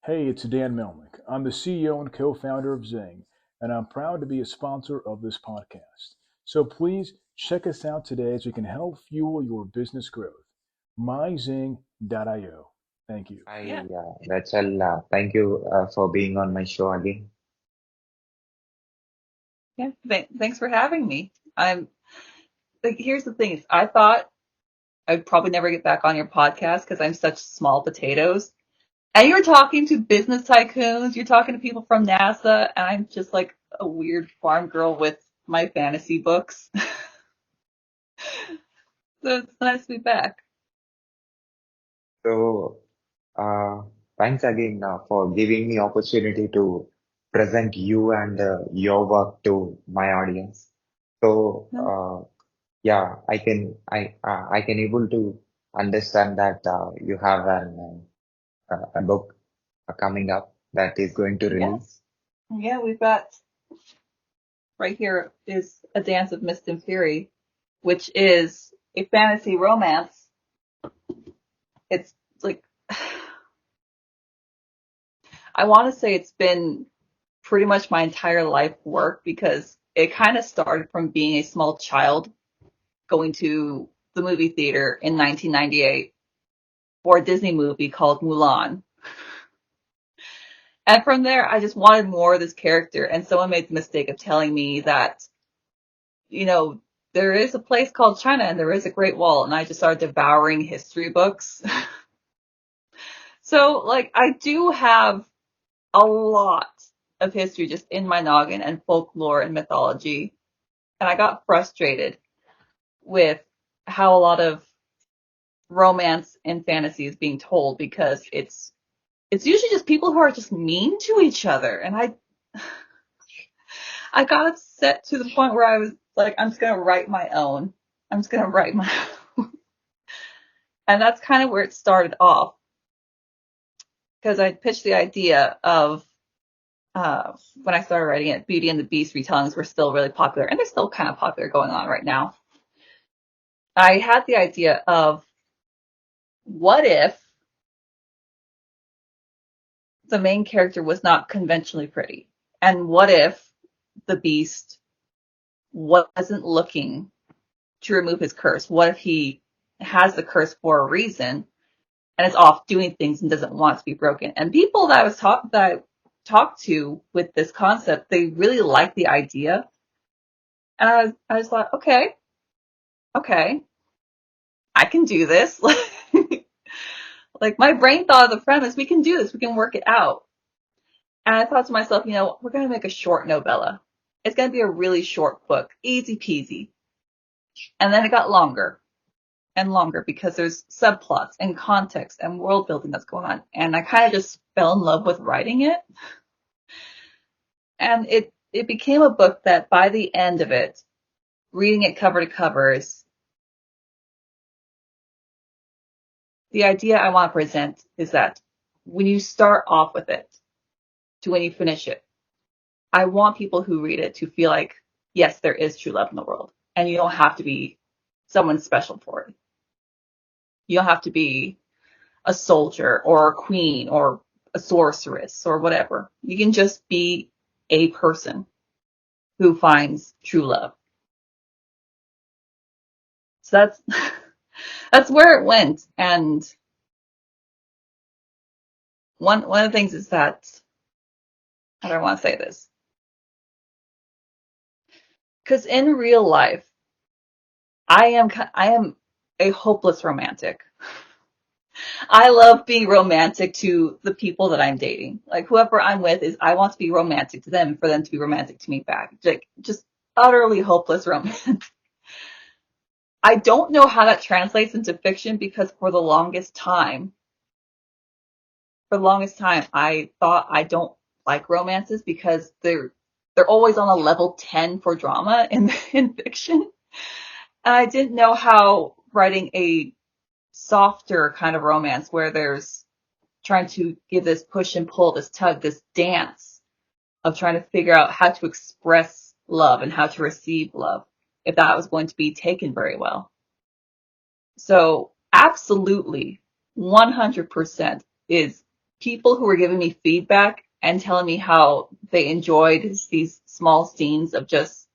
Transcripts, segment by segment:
Hey, it's Dan Melnick. I'm the CEO and co founder of Zing, and I'm proud to be a sponsor of this podcast. So please check us out today as we can help fuel your business growth. myzing.io. Thank you. Yeah. Hi, Rachel. Thank you for being on my show again. Yeah. Thanks for having me. I'm like, here's the thing is I thought I'd probably never get back on your podcast because I'm such small potatoes. And you're talking to business tycoons, you're talking to people from NASA, and I'm just like a weird farm girl with my fantasy books. So it's nice to be back. So, uh, thanks again for giving me opportunity to present you and your work to my audience. So, No. yeah, I can able to understand that you have a book coming up that is going to Yes. release. Yeah, we've got right here is A Dance of Mist and Fury, which is a fantasy romance. It's like I want to say it's been pretty much my entire life work because it kind of started from being a small child going to the movie theater in 1998 for a Disney movie called Mulan. And from there, I just wanted more of this character. And someone made the mistake of telling me that, you know, there is a place called China and there is a Great Wall. And I just started devouring history books. So, like, I do have a lot of history just in my noggin and folklore and mythology. And I got frustrated with how a lot of romance and fantasy is being told because it's usually just people who are just mean to each other. And I got upset to the point where I was like, I'm just gonna write my own. I'm just gonna write my own. And that's kind of where it started off because I pitched the idea of when I started writing it, Beauty and the Beast retellings were still really popular, and they're still kind of popular going on right now. I had the idea of what if the main character was not conventionally pretty, and what if the Beast wasn't looking to remove his curse? What if he has the curse for a reason and is off doing things and doesn't want it to be broken? And people that I talked to with this concept, they really liked the idea. And I just thought, okay, I can do this. Like my brain thought of the premise, we can do this, we can work it out. And I thought to myself, we're going to make a short novella. It's going to be a really short book, easy peasy. And then it got longer and longer because there's subplots and context and world building that's going on. And I kind of just fell in love with writing it. And it became a book that by the end of it, reading it cover to cover is the idea I want to present is that when you start off with it to when you finish it, I want people who read it to feel like, yes, there is true love in the world. And you don't have to be someone special for it. You don't have to be a soldier or a queen or a sorceress or whatever. You can just be a person who finds true love. So that's that's where it went. And one of the things is that how do I want to say this? Because in real life, I am a hopeless romantic. I love being romantic to the people that I'm dating. Like whoever I'm with is I want to be romantic to them for them to be romantic to me back. Like just utterly hopeless romance. I don't know how that translates into fiction because for the longest time I thought I don't like romances because they're always on a level 10 for drama in fiction. And I didn't know how writing a softer kind of romance where there's trying to give this push and pull, this tug, this dance of trying to figure out how to express love and how to receive love, if that was going to be taken very well. So absolutely 100% is people who were giving me feedback and telling me how they enjoyed these small scenes of just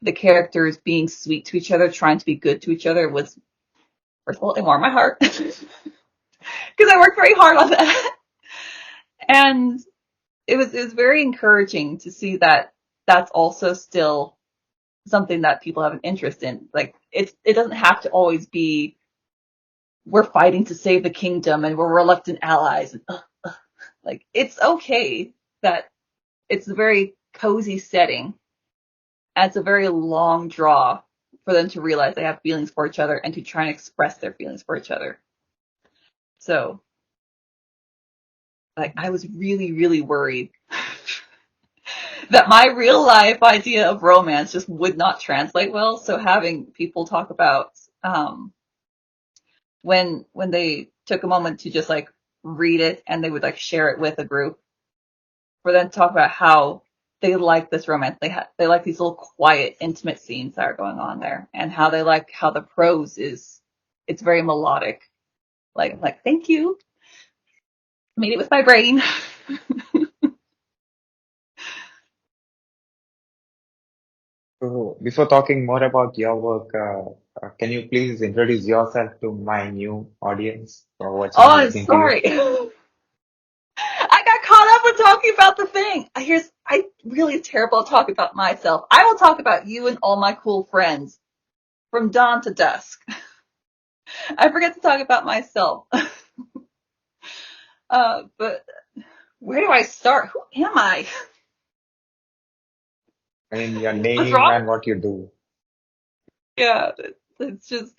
the characters being sweet to each other, trying to be good to each other was, first of all, it warmed my heart because I worked very hard on that. And it was very encouraging to see that that's also still something that people have an interest in. Like it doesn't have to always be we're fighting to save the kingdom and we're reluctant allies. And, like it's okay that it's a very cozy setting. And it's a very long draw for them to realize they have feelings for each other and to try and express their feelings for each other. So, like, I was really, really worried that my real life idea of romance just would not translate well. So having people talk about when they took a moment to just like read it and they would like share it with a group, for them to talk about how they like this romance. They like these little quiet, intimate scenes that are going on there, and how they like how the prose it's very melodic. Like thank you, made it with my brain. So before talking more about your work, can you please introduce yourself to my new audience who are watching Oh, and I'm listening to you? sorry. I got caught up with talking about the thing. I really am terrible at talking about myself. I will talk about you and all my cool friends from dawn to dusk. I forget to talk about myself. But where do I start? Who am I? I mean, your What's name wrong? and what you do. Yeah, it's just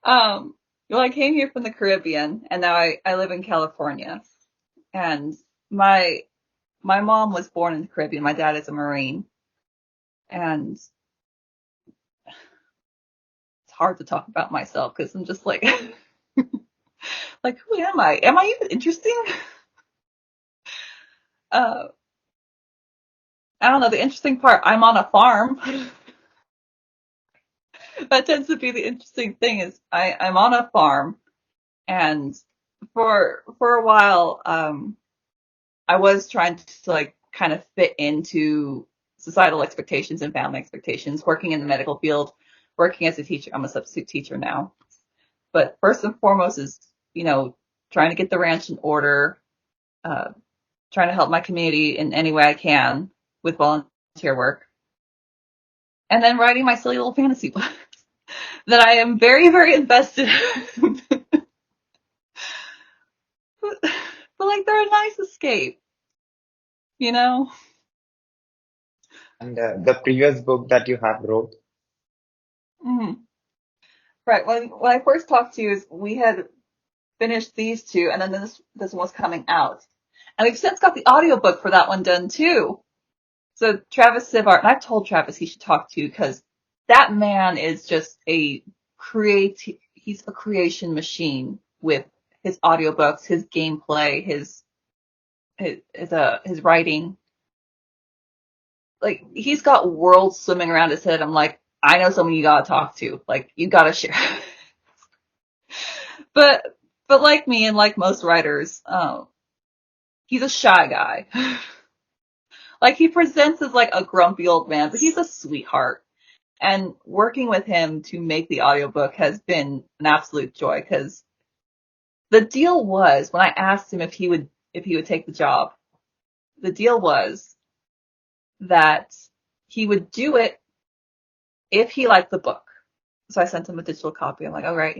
well, I came here from the Caribbean and now I live in California. And my my mom was born in the Caribbean. My dad is a Marine. And it's hard to talk about myself because I'm just like like who am I? Am I even interesting? Uh I don't know, the interesting part, I'm on a farm. That tends to be the interesting thing is I'm on a farm and for a while I was trying to like kind of fit into societal expectations and family expectations, working in the medical field, working as a teacher. I'm a substitute teacher now. But first and foremost is, trying to get the ranch in order, uh, trying to help my community in any way I can with volunteer work, and then writing my silly little fantasy book that I am very, very invested in. But like they're a nice escape, you know? And the previous book that you have wrote, Mm-hmm. Right. When I first talked to you, is we had finished these two, and then this one was coming out, and we've since got the audiobook for that one done too. So Travis Sivart, and I've told Travis he should talk to you because that man is just he's a creation machine with his audiobooks, his gameplay, his writing. Like he's got worlds swimming around his head. I'm like, I know someone you gotta talk to. Like you gotta share. But like me and like most writers, he's a shy guy. Like he presents as like a grumpy old man, but he's a sweetheart. And working with him to make the audiobook has been an absolute joy because the deal was when I asked him if he would take the job, the deal was that he would do it if he liked the book. So I sent him a digital copy. I'm like, all right,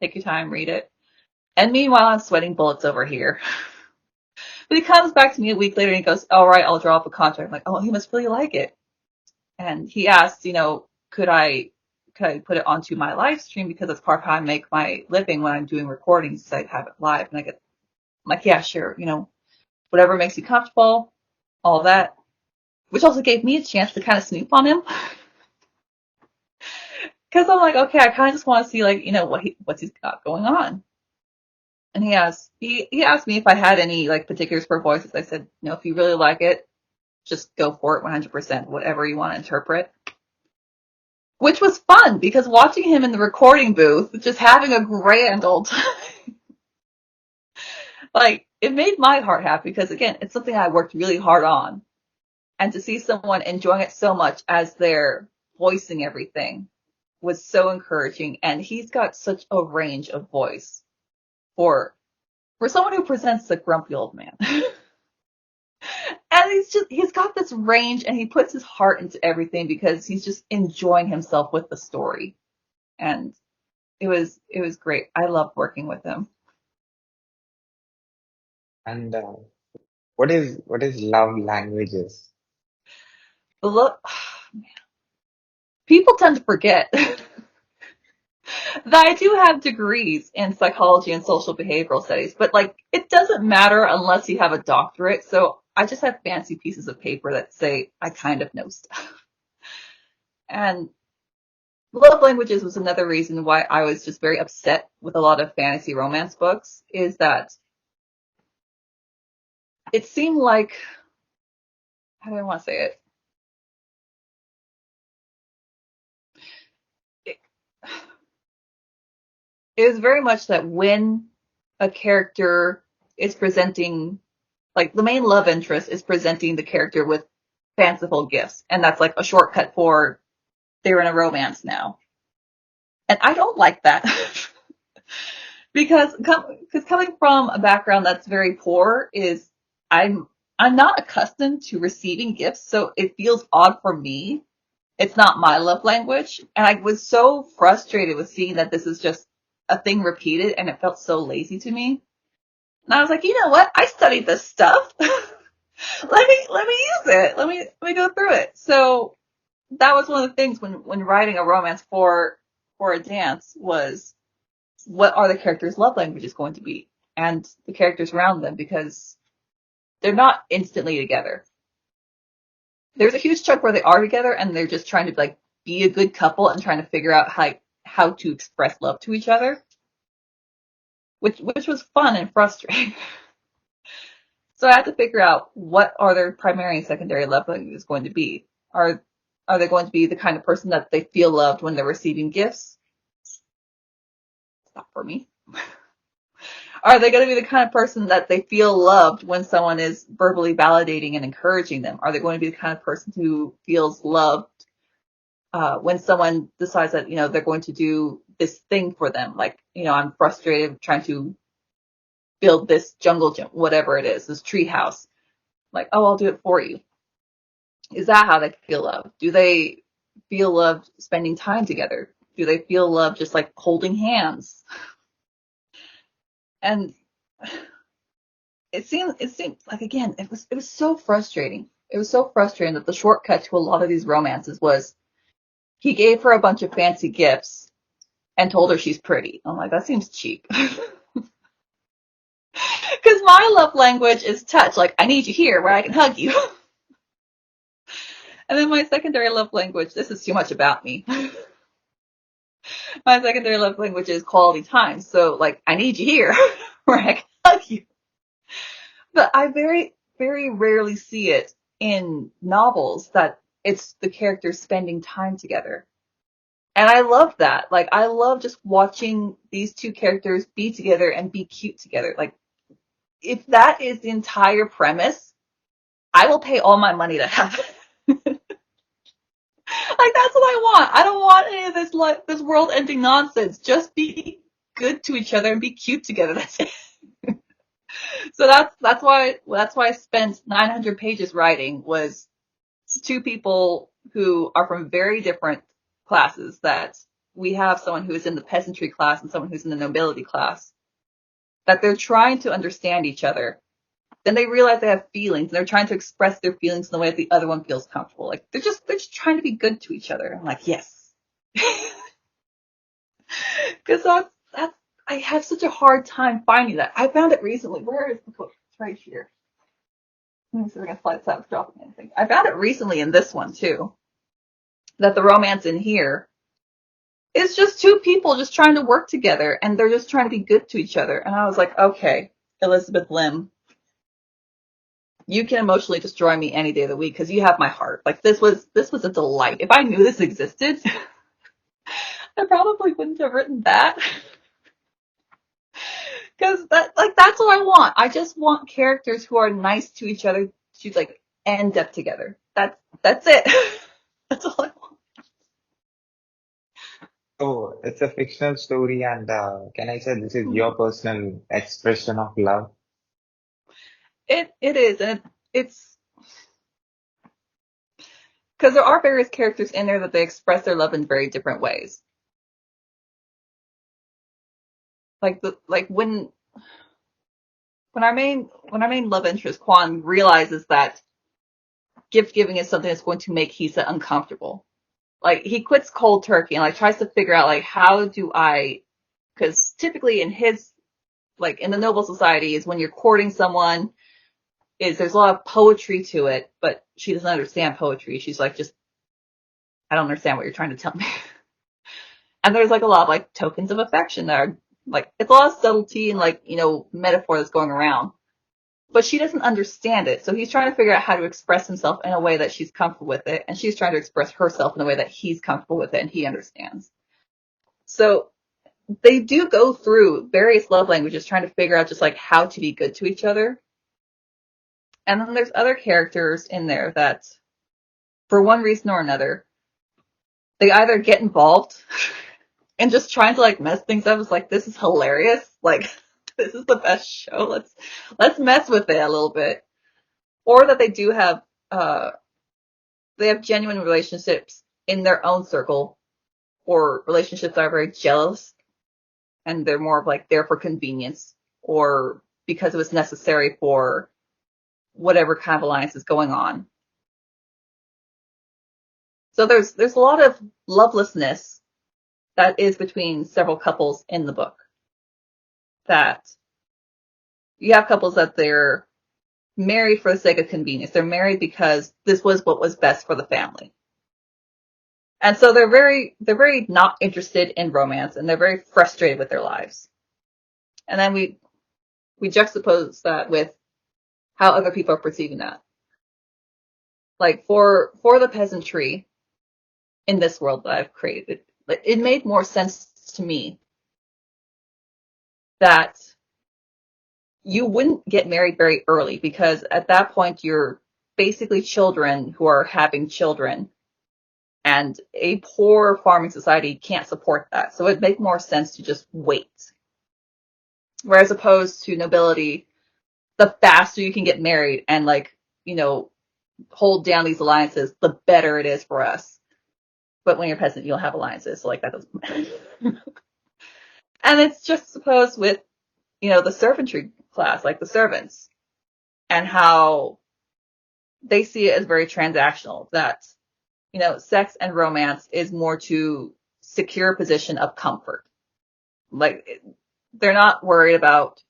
take your time, read it. And meanwhile, I'm sweating bullets over here. But he comes back to me a week later and he goes, all right, I'll draw up a contract. I'm like, oh, he must really like it. And he asked, could I put it onto my live stream because that's part of how I make my living when I'm doing recordings. I have it live, and I'm like, yeah, sure, whatever makes you comfortable, all that. Which also gave me a chance to kind of snoop on him because I'm like, okay, I kind of just want to see like, what's he's got going on. And he asked me if I had any like particulars for voices. I said, if you really like it, just go for it 100%, whatever you want to interpret. Which was fun because watching him in the recording booth, just having a grand old time. like, it made my heart happy because, again, it's something I worked really hard on. And to see someone enjoying it so much as they're voicing everything was so encouraging. And he's got such a range of voice for someone who presents the grumpy old man. And he's got this range and he puts his heart into everything because he's just enjoying himself with the story. And it was great. I loved working with him. And what is love languages? Look, people tend to forget that I do have degrees in psychology and social behavioral studies, but like it doesn't matter unless you have a doctorate. So I just have fancy pieces of paper that say I kind of know stuff. And love languages was another reason why I was just very upset with a lot of fantasy romance books, is that it seemed like, how do I want to say it? It was very much that when a character is presenting, like the main love interest is presenting the character with fanciful gifts, and that's like a shortcut for they're in a romance now. And I don't like that. because coming from a background that's very poor, is I'm not accustomed to receiving gifts, so it feels odd for me. It's not my love language, and I was so frustrated with seeing that this is just a thing repeated, and it felt so lazy to me. And I was like, you know what? I studied this stuff. let me use it. Let me go through it. So that was one of the things when writing a romance for a dance was, what are the characters' love languages going to be, and the characters around them, because they're not instantly together. There's a huge chunk where they are together and they're just trying to like be a good couple and trying to figure out how to express love to each other, which was fun and frustrating. So I had to figure out, what are their primary and secondary love languages going to be? Are they going to be the kind of person that they feel loved when they're receiving gifts? It's not for me. Are they going to be the kind of person that they feel loved when someone is verbally validating and encouraging them? Are they going to be the kind of person who feels loved when someone decides that, they're going to do this thing for them? Like, I'm frustrated trying to build this jungle gym, whatever it is, this tree house. Like, oh, I'll do it for you. Is that how they feel loved? Do they feel loved spending time together? Do they feel loved just like holding hands? And it seemed like, again, it was so frustrating. It was so frustrating that the shortcut to a lot of these romances was, he gave her a bunch of fancy gifts and told her she's pretty. I'm like, that seems cheap. Because my love language is touch. Like, I need you here where I can hug you. And then my secondary love language, this is too much about me. My secondary love language is quality time. So, like, I need you here where I can hug you. But I very, very rarely see it in novels that it's the characters spending time together. And I love that. Like, I love just watching these two characters be together and be cute together. Like, if that is the entire premise, I will pay all my money to have it. Like, that's what I want. I don't want any of this world-ending nonsense. Just be good to each other and be cute together. That's it. So that's why I spent 900 pages writing, was two people who are from very different classes. That we have someone who is in the peasantry class and someone who's in the nobility class. That they're trying to understand each other. Then they realize they have feelings, and they're trying to express their feelings in the way that the other one feels comfortable. Like, they're just trying to be good to each other. I'm like, yes. Because that's, I have such a hard time finding that. I found it recently. Where is the book? It's right here. Let me see if I can slide this out without dropping anything. I found it recently in this one too. That the romance in here is just two people just trying to work together, and they're just trying to be good to each other. And I was like, okay, Elizabeth Lim, you can emotionally destroy me any day of the week because you have my heart. Like, this was a delight. If I knew this existed, I probably wouldn't have written that. Because that's what all I want. I just want characters who are nice to each other to like end up together. That's it. That's all I want. So it's a fictional story, and can I say this is your personal expression of love? It is, and it's because there are various characters in there that they express their love in very different ways. Like when our main love interest Quan realizes that gift giving is something that's going to make Hisa uncomfortable. Like he quits cold turkey and like tries to figure out like how do I, because typically in his like in the noble society is when you're courting someone is there's a lot of poetry to it, but she doesn't understand poetry. She's like, just I don't understand what you're trying to tell me. And there's like a lot of like tokens of affection that are like it's a lot of subtlety and like metaphor that's going around. But she doesn't understand it. So he's trying to figure out how to express himself in a way that she's comfortable with it. And she's trying to express herself in a way that he's comfortable with it and he understands. So they do go through various love languages trying to figure out just like how to be good to each other. And then there's other characters in there that, for one reason or another, they either get involved and just trying to like mess things up. It's like, this is hilarious. Like, this is the best show. Let's mess with it a little bit. Or that they do have, they have genuine relationships in their own circle, or relationships that are very jealous and they're more of like there for convenience or because it was necessary for whatever kind of alliance is going on. So there's a lot of lovelessness that is between several couples in the book. That you have couples that they're married for the sake of convenience. They're married because this was what was best for the family. And so they're very not interested in romance and they're very frustrated with their lives. And then we juxtapose that with how other people are perceiving that. Like for the peasantry in this world that I've created, it made more sense to me that you wouldn't get married very early because at that point you're basically children who are having children. And a poor farming society can't support that. So it'd make more sense to just wait. Whereas opposed to nobility, the faster you can get married and hold down these alliances, the better it is for us. But when you're a peasant, you don't have alliances. So that doesn't And it's just supposed with, the servantry class, like the servants, and how they see it as very transactional, that sex and romance is more to secure a position of comfort. Like, they're not worried about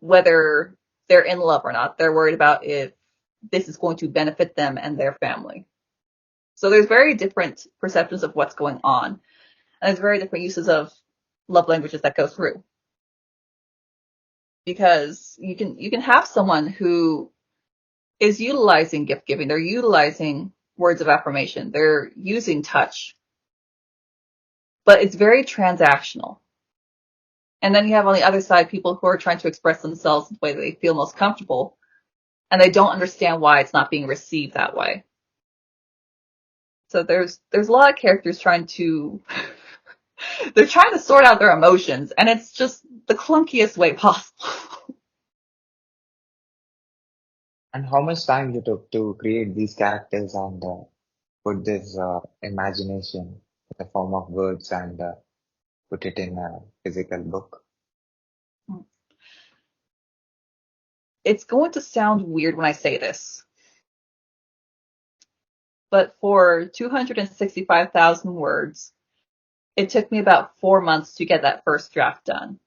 whether they're in love or not. They're worried about if this is going to benefit them and their family. So there's very different perceptions of what's going on. And there's very different uses of love languages that go through. Because you can have someone who is utilizing gift giving. They're utilizing words of affirmation. They're using touch. But it's very transactional. And then you have on the other side people who are trying to express themselves in the way that they feel most comfortable. And they don't understand why it's not being received that way. So there's a lot of characters trying to they're trying to sort out their emotions, and it's just the clunkiest way possible. And how much time you took to create these characters and put this imagination in the form of words and put it in a physical book? It's going to sound weird when I say this, but for 265,000 words, it took me about 4 months to get that first draft done.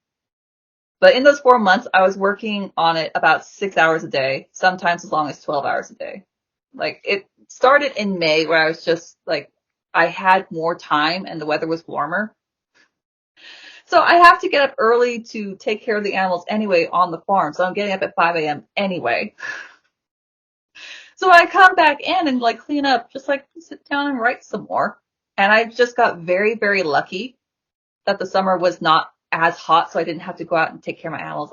But in those 4 months, I was working on it about 6 hours a day, sometimes as long as 12 hours a day. It started in May where I was just I had more time and the weather was warmer. So I have to get up early to take care of the animals anyway on the farm. So I'm getting up at 5 a.m. anyway. So I come back in and clean up, just sit down and write some more. And I just got very, very lucky that the summer was not as hot, so I didn't have to go out and take care of my animals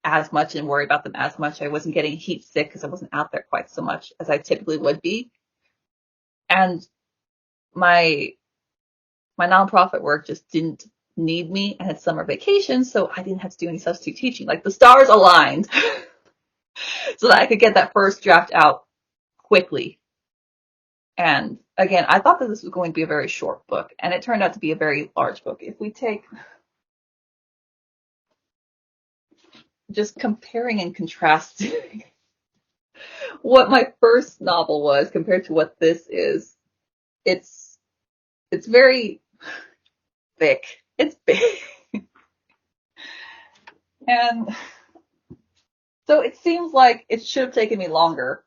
as much and worry about them as much. I wasn't getting heat sick because I wasn't out there quite so much as I typically would be. And my nonprofit work just didn't need me. I had summer vacation, so I didn't have to do any substitute teaching. Like the stars aligned so that I could get that first draft out quickly. And again, I thought that this was going to be a very short book, and it turned out to be a very large book. If we take just comparing and contrasting what my first novel was compared to what this is, it's very thick. It's big. And so it seems like it should have taken me longer,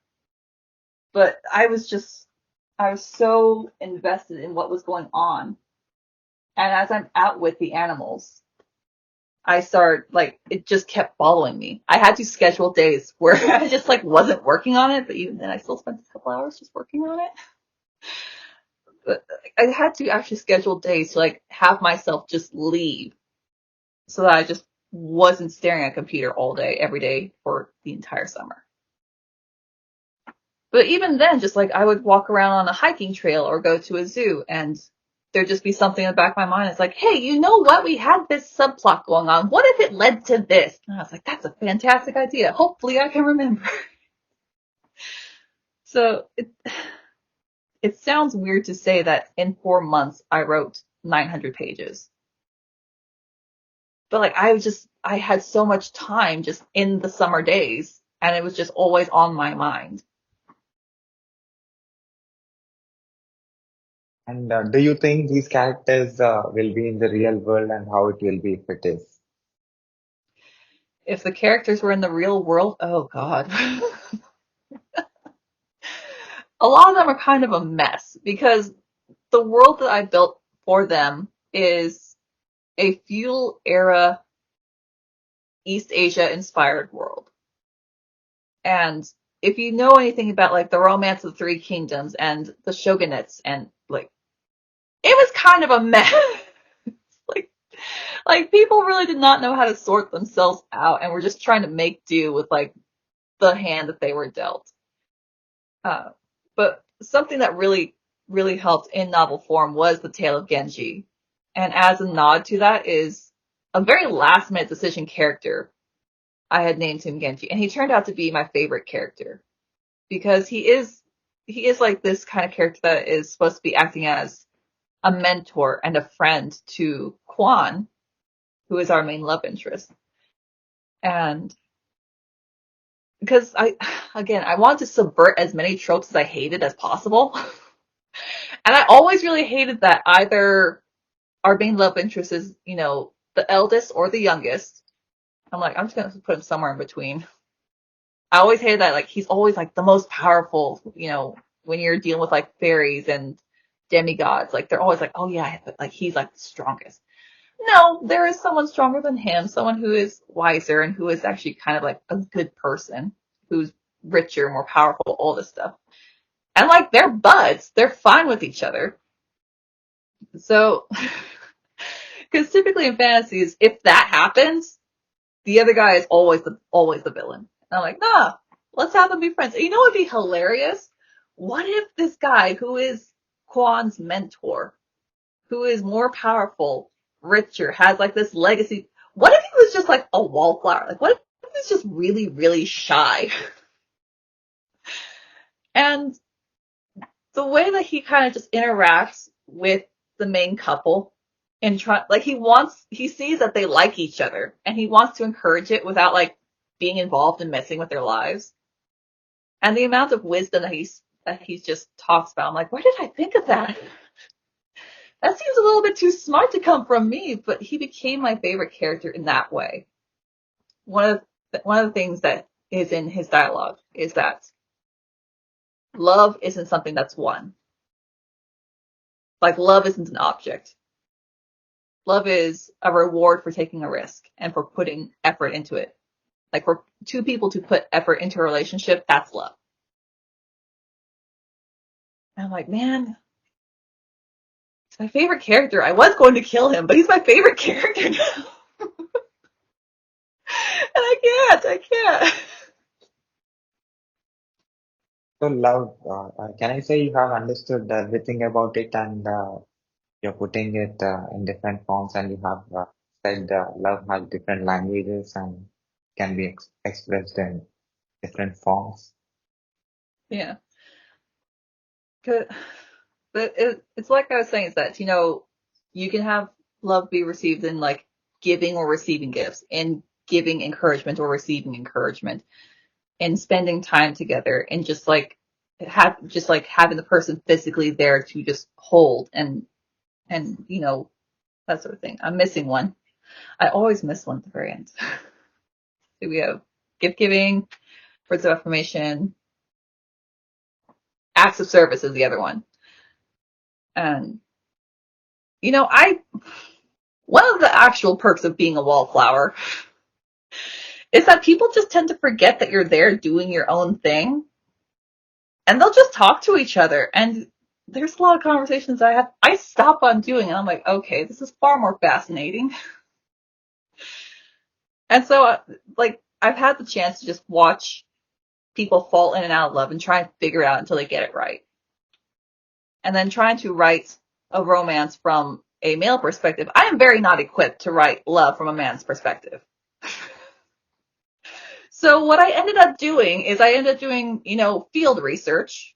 but I was so invested in what was going on. And as I'm out with the animals, I started, like, it just kept following me. I had to schedule days where I just, like, wasn't working on it, but even then I still spent a couple hours just working on it. But I had to actually schedule days to, like, have myself just leave so that I just wasn't staring at a computer all day, every day for the entire summer. But even then, just like I would walk around on a hiking trail or go to a zoo and there'd just be something in the back of my mind. It's like, hey, you know what? We had this subplot going on. What if it led to this? And I was like, that's a fantastic idea. Hopefully I can remember. So it sounds weird to say that in 4 months I wrote 900 pages. But like I had so much time just in the summer days, and it was just always on my mind. And do you think these characters will be in the real world, and how it will be if it is? If the characters were in the real world, oh God. A lot of them are kind of a mess because the world that I built for them is a feudal era East Asia inspired world. And if you know anything about like the Romance of the Three Kingdoms and the shogunates, and like it was kind of a mess. like people really did not know how to sort themselves out and were just trying to make do with like the hand that they were dealt. But something that really, really helped in novel form was the Tale of Genji. And as a nod to that is a very last minute decision character. I had named him Genji, and he turned out to be my favorite character because he is like this kind of character that is supposed to be acting as a mentor and a friend to Kwan, who is our main love interest. And because I wanted to subvert as many tropes as I hated as possible. And I always really hated that either our main love interest is, you know, the eldest or the youngest. I'm like, I'm just going to put him somewhere in between. I always hated that, like, he's always, like, the most powerful, you know, when you're dealing with, like, fairies and demigods. Like, they're always like, oh, yeah, like, he's, like, the strongest. No, there is someone stronger than him, someone who is wiser and who is actually kind of, like, a good person, who's richer, more powerful, all this stuff. And, like, they're buds. They're fine with each other. So, because typically in fantasies, if that happens, the other guy is always the villain. And I'm like, nah, let's have them be friends. And you know what would be hilarious? What if this guy who is Kwan's mentor, who is more powerful, richer, has like this legacy, what if he was just like a wallflower? Like, what if he was just really, really shy? And the way that he kind of just interacts with the main couple and he sees that they like each other and he wants to encourage it without like being involved in messing with their lives. And the amount of wisdom that he just talks about, I'm like, where did I think of that? That seems a little bit too smart to come from me, but he became my favorite character in that way. One of the things that is in his dialogue is that love isn't something that's won. Like, love isn't an object. Love is a reward for taking a risk and for putting effort into it. Like, for two people to put effort into a relationship, that's love. And I'm like, man, he's my favorite character. I was going to kill him, but he's my favorite character now. And I So love, can I say you have understood everything about it and you're putting it in different forms and you have said love has different languages and can be expressed in different forms. Yeah. But it's like I was saying, is that, you can have love be received in like giving or receiving gifts, in giving encouragement or receiving encouragement, in spending time together, and just like having the person physically there to just hold and that sort of thing. I'm missing one. I always miss one at the very end. So we have gift giving, words of affirmation, acts of service is the other one. And I one of the actual perks of being a wallflower is that people just tend to forget that you're there doing your own thing, and they'll just talk to each other. And there's a lot of conversations I stop on doing, and I'm like, okay, this is far more fascinating. And so, like, I've had the chance to just watch people fall in and out of love and try and figure it out until they get it right. And then trying to write a romance from a male perspective, I am very not equipped to write love from a man's perspective. So what I ended up doing is I ended up doing, field research,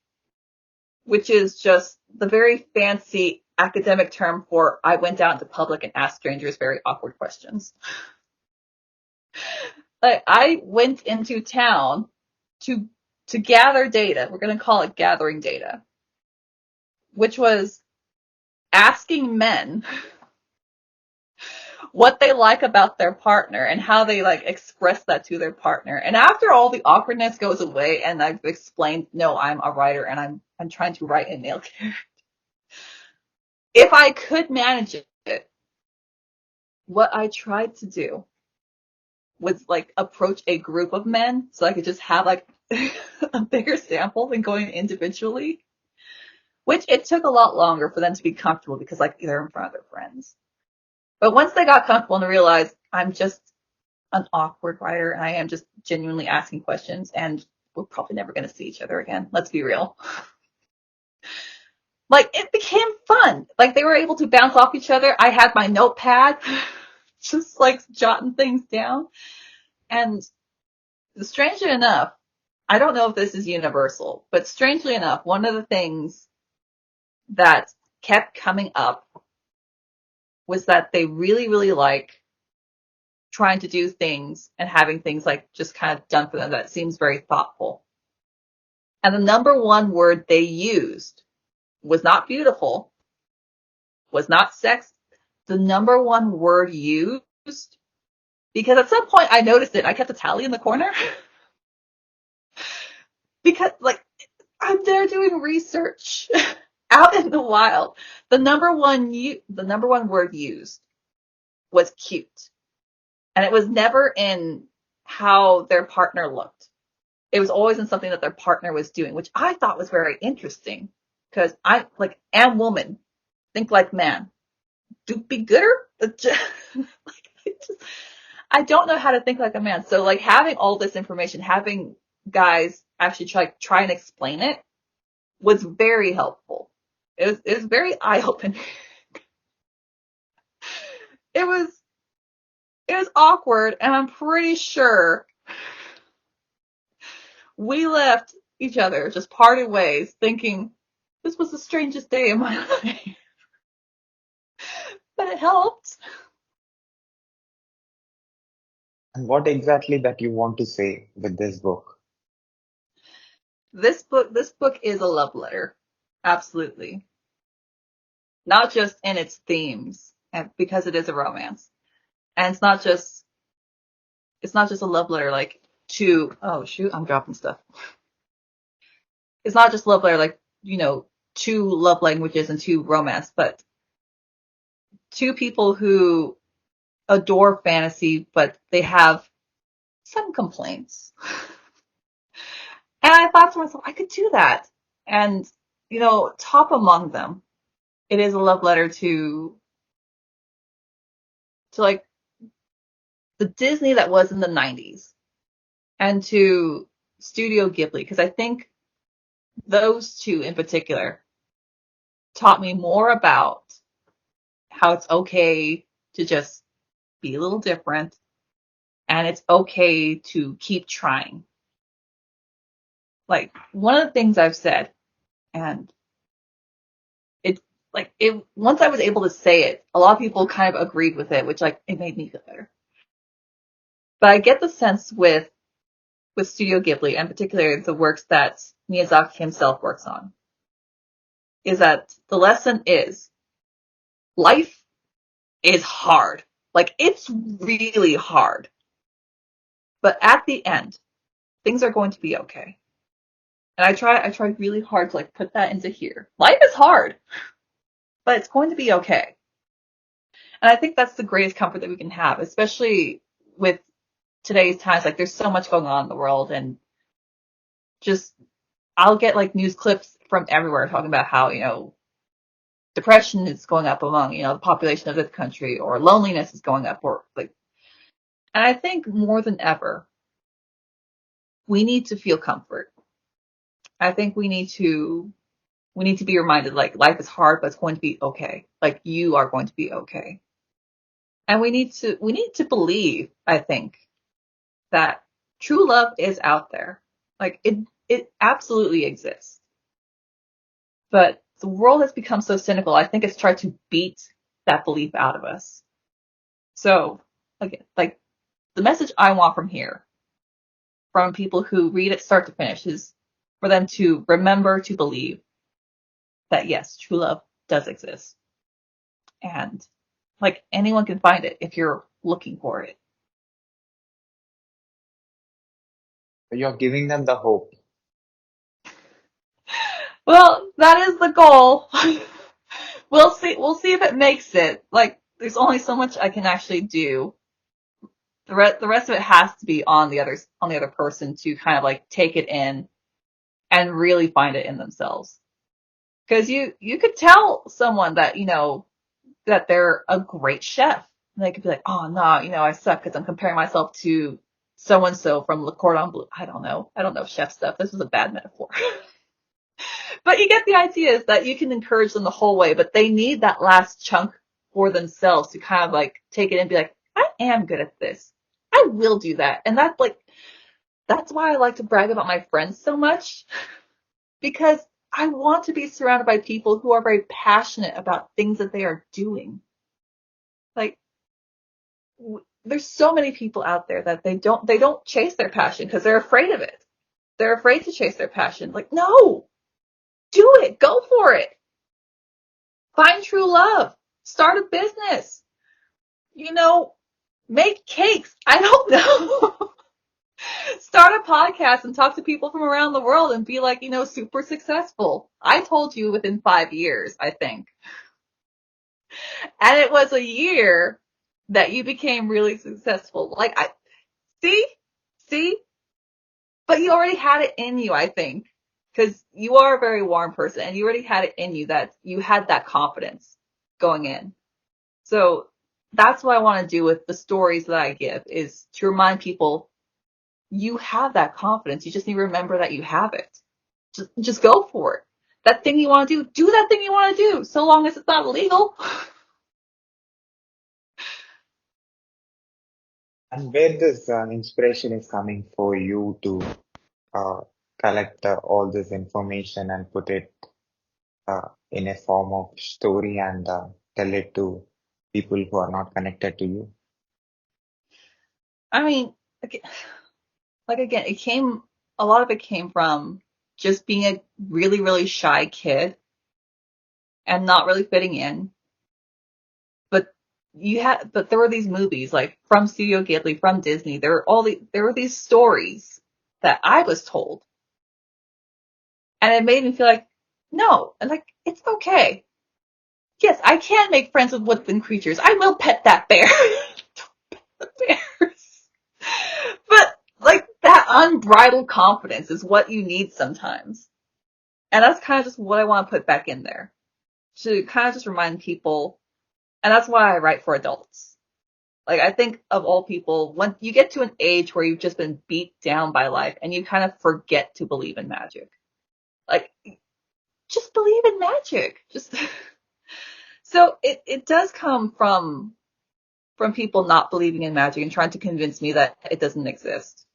which is just the very fancy academic term for I went out into public and asked strangers very awkward questions. Like, I went into town to gather data. We're going to call it gathering data, which was asking men what they like about their partner and how they like express that to their partner. And after all the awkwardness goes away and I've explained, no, I'm a writer and I'm trying to write a male character. If I could manage it, what I tried to do was like approach a group of men so I could just have like a bigger sample than going individually, which it took a lot longer for them to be comfortable because like they're in front of their friends. But once they got comfortable and realized I'm just an awkward writer and I am just genuinely asking questions and we're probably never going to see each other again. Let's be real. Like, it became fun. Like, they were able to bounce off each other. I had my notepad, just like jotting things down. And strangely enough, I don't know if this is universal, but strangely enough, one of the things that kept coming up was that they really, really like trying to do things and having things like just kind of done for them that seems very thoughtful. And the number one word they used was not beautiful, was not sex. The number one word used, because at some point I noticed it. I kept a tally in the corner because like I'm there doing research out in the wild. The number one word used was cute. And it was never in how their partner looked. It was always in something that their partner was doing, which I thought was very interesting because I like am woman, think like man. Do be gooder. I don't know how to think like a man. So like having all this information, having guys actually try and explain it was very helpful. It was very eye opening. It was awkward, and I'm pretty sure we left each other, just parted ways, thinking this was the strangest day of my life. But it helped. And what exactly that you want to say with this book? This book is a love letter. Absolutely. Not just in its themes, because it is a romance. And it's not just a love letter like to, oh shoot, I'm dropping stuff. It's not just love letter like, two love languages and two romance, but two people who adore fantasy, but they have some complaints. And I thought to myself, I could do that. And, top among them, it is a love letter to like the Disney that was in the 90s and to Studio Ghibli. Because I think those two in particular taught me more about how it's okay to just be a little different, and it's okay to keep trying. Like, one of the things I've said, and it's like, it once I was able to say it, a lot of people kind of agreed with it, which, like, it made me feel better. But I get the sense with Studio Ghibli, and particularly the works that Miyazaki himself works on, is that the lesson is life is hard. Like, it's really hard. But at the end, things are going to be okay. And I try really hard to, like, put that into here. Life is hard, but it's going to be okay. And I think that's the greatest comfort that we can have, especially with today's times. Like, there's so much going on in the world, and just, I'll get, like, news clips from everywhere talking about how, depression is going up among, the population of this country, or loneliness is going up, or, like, and I think more than ever, we need to feel comfort. I think we need to be reminded, like, life is hard, but it's going to be okay. Like, you are going to be okay. And we need to believe, I think, that true love is out there. Like, it absolutely exists. But the world has become so cynical. I think it's tried to beat that belief out of us. So, again, like, the message I want from here, from people who read it start to finish, is for them to remember to believe that, yes, true love does exist. And, like, anyone can find it if you're looking for it. You're giving them the hope. Well, that is the goal. We'll see. We'll see if it makes it. Like, there's only so much I can actually do. The rest of it has to be on the other person to kind of, like, take it in and really find it in themselves. Because you could tell someone that, that they're a great chef. And they could be like, oh no, I suck because I'm comparing myself to so and so from Le Cordon Bleu. I don't know chef stuff. This was a bad metaphor. But you get the idea, is that you can encourage them the whole way, but they need that last chunk for themselves to kind of, like, take it and be like, I am good at this. I will do that. And that's why I like to brag about my friends so much, because I want to be surrounded by people who are very passionate about things that they are doing. Like, there's so many people out there that they don't chase their passion because they're afraid of it. They're afraid to chase their passion. Like, no, do it. Go for it. Find true love. Start a business. Make cakes. I don't know. Start a podcast and talk to people from around the world and be, like, super successful. I told you within 5 years, I think. And it was a year that you became really successful. Like, see, but you already had it in you, I think, because you are a very warm person and you already had it in you, that you had that confidence going in. So that's what I want to do with the stories that I give, is to remind people, you have that confidence. You just need to remember that you have it. Just go for it. That thing you want to do that thing you want to do, so long as it's not illegal. And where this inspiration is coming for you to uh, collect all this information and put it in a form of story and tell it to people who are not connected to you? I mean, again, a lot of it came from just being a really, really shy kid and not really fitting in. But there were these movies, like, from Studio Ghibli, from Disney. There were these stories that I was told, and it made me feel like, no, and, like, it's okay. Yes, I can make friends with woodland creatures. I will pet that bear. The bears. But, like, that unbridled confidence is what you need sometimes. And that's kind of just what I want to put back in there, to kind of just remind people. And that's why I write for adults. Like, I think of all people, when you get to an age where you've just been beat down by life and you kind of forget to believe in magic. Like, just believe in magic. Just so it does come from people not believing in magic and trying to convince me that it doesn't exist.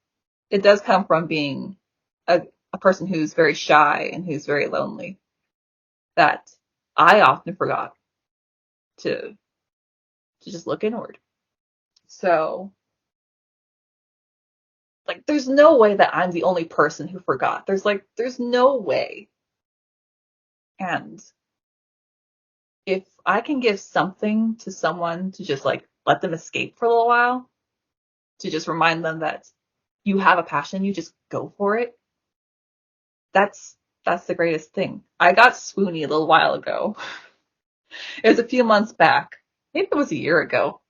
It does come from being a person who's very shy and who's very lonely, that I often forgot to just look inward. So, like, there's no way that I'm the only person who forgot. There's no way. And if I can give something to someone to just like let them escape for a little while, to just remind them that you have a passion, you just go for it. That's the greatest thing. I got swoony a little while ago. It was a few months back. Maybe it was a year ago.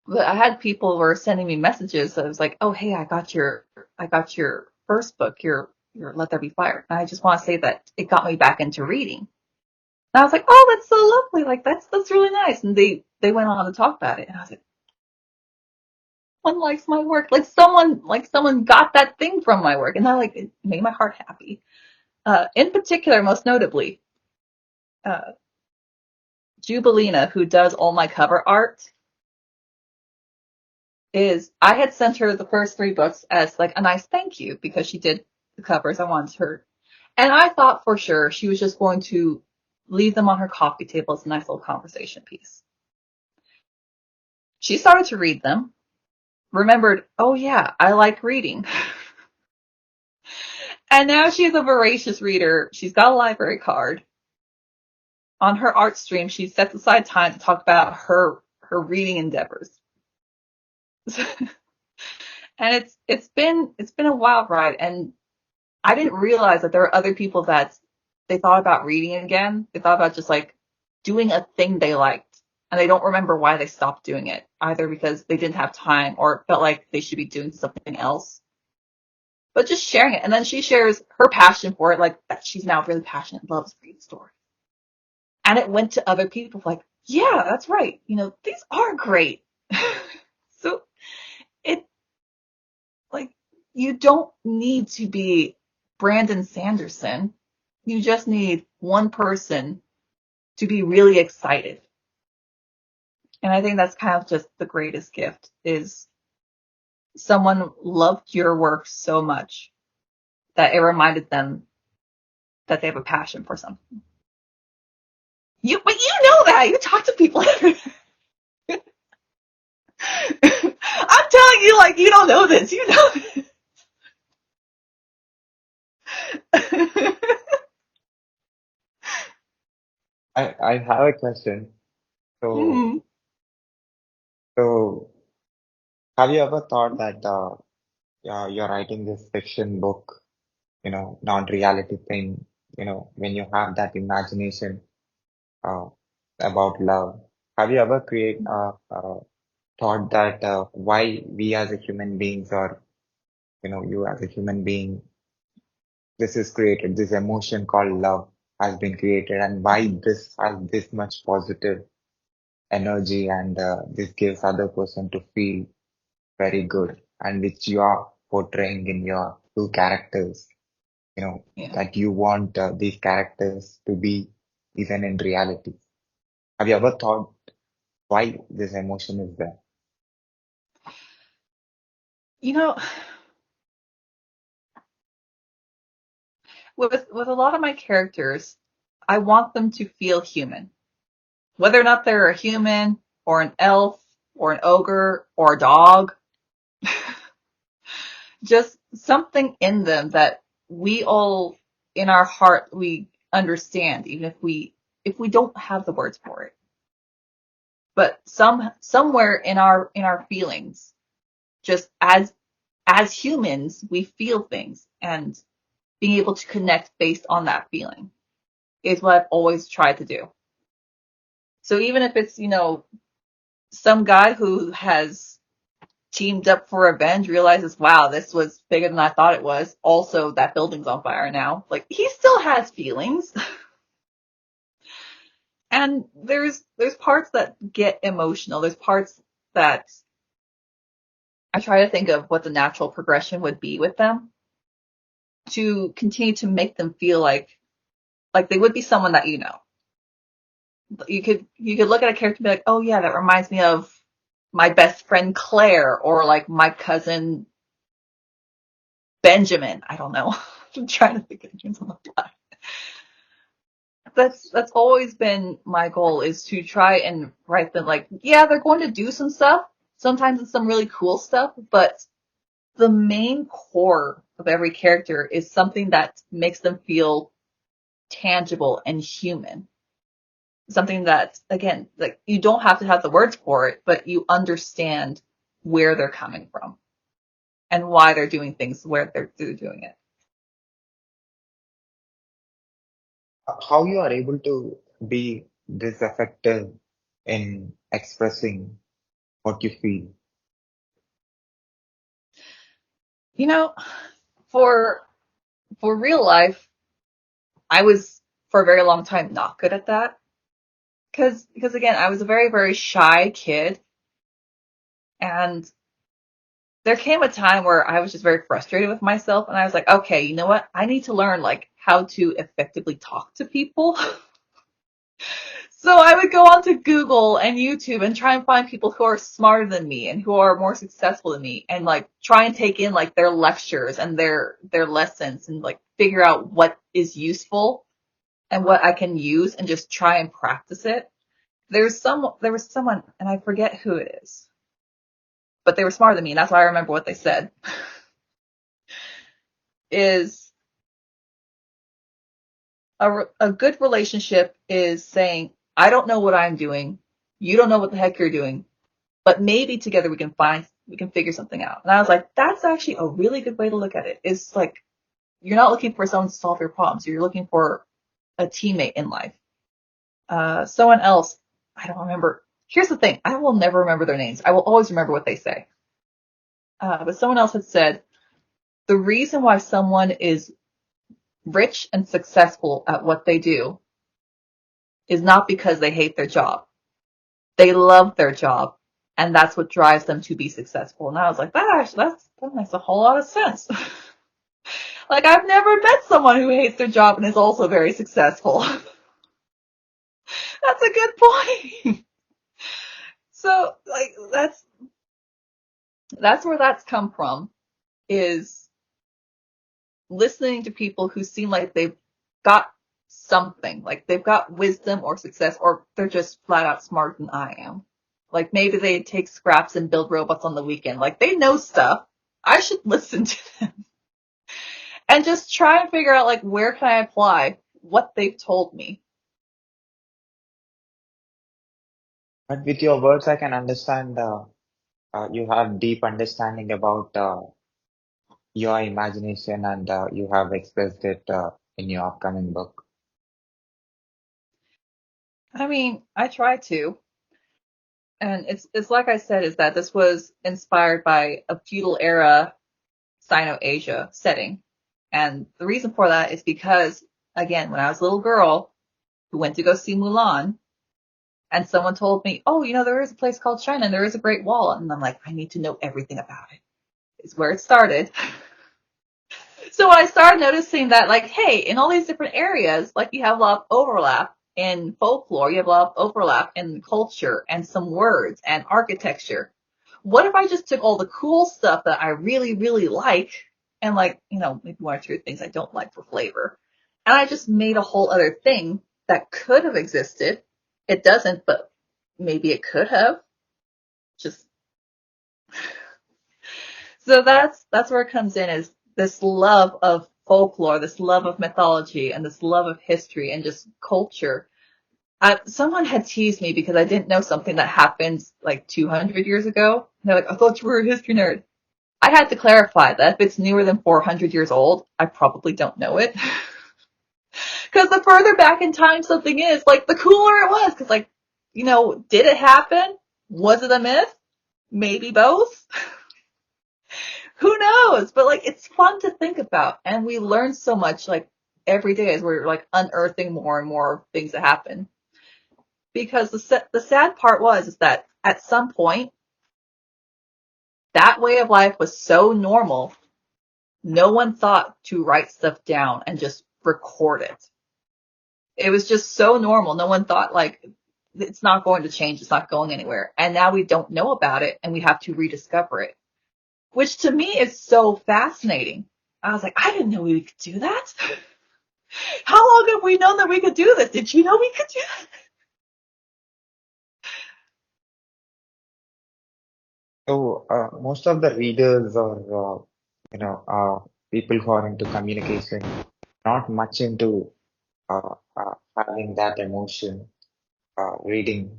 But I had people were sending me messages that was like, "Oh, hey, I got your first book, your Let There Be Fire." And I just want to say that it got me back into reading. And I was like, "Oh, that's so lovely. Like that's really nice." And they went on to talk about it. And I was like, "Someone likes my work. Like someone got that thing from my work." And that like it made my heart happy. In particular, most notably, uh, Jubilina, who does all my cover art, I had sent her the first 3 books as like a nice thank you because she did the covers. I wanted her, and I thought for sure she was just going to leave them on her coffee table as a nice little conversation piece. She started to read them, remembered, oh yeah, I like reading. And now she's a voracious reader. She's got a library card. On her art stream, she sets aside time to talk about her reading endeavors. And it's been a wild ride, and I didn't realize that there were other people that they thought about reading again. They thought about just like doing a thing they liked, and they don't remember why they stopped doing it, either because they didn't have time or felt like they should be doing something else. But just sharing it, and then she shares her passion for it, like that she's now really passionate, loves reading stories, and it went to other people like, yeah, that's right, these are great. So it like you don't need to be Brandon Sanderson. You just need one person to be really excited. And I think that's kind of just the greatest gift is someone loved your work so much that it reminded them that they have a passion for something. But you know that. You talk to people. I'm telling you, like, you don't know this. You know this. I have a question. So, Mhm. so have you ever thought that you're writing this fiction book, non-reality thing, when you have that imagination uh, about love? Have you ever thought that why we as a human beings or, you as a human being, this is created, this emotion called love has been created, and why this has this much positive energy and this gives other person to feel very good, and which you are portraying in your 2 characters, Yeah. that you want these characters to be even in reality. Have you ever thought why this emotion is there? You know, with a lot of my characters, I want them to feel human. Whether or not they're a human or an elf or an ogre or a dog, just something in them that we all in our heart we understand, even if we don't have the words for it. But somewhere in our feelings, just as humans, we feel things, and being able to connect based on that feeling is what I've always tried to do. So even if it's, some guy who has teamed up for revenge realizes, wow, this was bigger than I thought it was. Also, that building's on fire now. Like, he still has feelings. And there's parts that get emotional. There's parts that I try to think of what the natural progression would be with them. to continue to make them feel like they would be someone that you know. You could look at a character and be like, oh yeah, that reminds me of my best friend Claire, or like my cousin Benjamin. I don't know. I'm trying to think of names on the fly. That's always been my goal, is to try and write them like, yeah, they're going to do some stuff. Sometimes it's some really cool stuff, but the main core of every character is something that makes them feel tangible and human. Something that, again, like, you don't have to have the words for it, but you understand where they're coming from and why they're doing things where they're doing it. How you are able to be this effective in expressing what you feel? You know, for real life, I was for a very long time not good at that. Because again, I was a very, very shy kid. And there came a time where I was just very frustrated with myself. And I was like, okay, you know what? I need to learn like how to effectively talk to people. So I would go onto Google and YouTube and try and find people who are smarter than me and who are more successful than me, and like try and take in like their lectures and their lessons, and like figure out what is useful and what I can use, and just try and practice it. There was someone, and I forget who it is, but they were smarter than me, and that's why I remember what they said. Is a good relationship is saying, I don't know what I'm doing, you don't know what the heck you're doing, but maybe together we can figure something out. And I was like, that's actually a really good way to look at it. It's like, you're not looking for someone to solve your problems. You're looking for a teammate in life. Someone else, I don't remember. Here's the thing. I will never remember their names. I will always remember what they say. But someone else had said, the reason why someone is rich and successful at what they do is not because they hate their job. They love their job, and that's what drives them to be successful. And I was like, that makes a whole lot of sense. Like, I've never met someone who hates their job and is also very successful. That's a good point. So, like, that's where that's come from, is listening to people who seem like they've got something, like they've got wisdom or success, or they're just flat out smarter than I am. Like, maybe they take scraps and build robots on the weekend. Like, they know stuff. I should listen to them. And just try and figure out, like, where can I apply what they've told me. But with your words, I can understand you have deep understanding about your imagination, and you have expressed it in your upcoming book. I mean, I try to. And it's like I said, is that this was inspired by a feudal era Sino-Asia setting. And the reason for that is because, again, when I was a little girl who went to go see Mulan, and someone told me, oh, you know, there is a place called China and there is a Great Wall. And I'm like, I need to know everything about it. It's where it started. So I started noticing that, like, hey, in all these different areas, like, you have a lot of overlap in folklore, you have a lot of overlap in culture and some words and architecture. What if I just took all the cool stuff that I really, really like, and, like, you know, maybe one or two things I don't like for flavor, and I just made a whole other thing that could have existed. It doesn't, but maybe it could have. Just so that's where it comes in, is this love of folklore, this love of mythology, and this love of history and just culture. Someone had teased me because I didn't know something that happened like 200 years ago. And they're like, I thought you were a history nerd. I had to clarify that if it's newer than 400 years old, I probably don't know it. Because the further back in time something is, like, the cooler it was. Because, like, you know, did it happen? Was it a myth? Maybe both. Who knows? But, like, it's fun to think about. And we learn so much, like, every day as we're, like, unearthing more and more things that happen. Because the sad part is that at some point, that way of life was so normal no one thought to write stuff down and just record it. It was just so normal. No one thought like, it's not going to change. It's not going anywhere. And now we don't know about it and we have to rediscover it, which to me is so fascinating. I was like, I didn't know we could do that. How long have we known that we could do this? Did you know we could do that? So most of the readers or people who are into communication, not much into having that emotion, reading,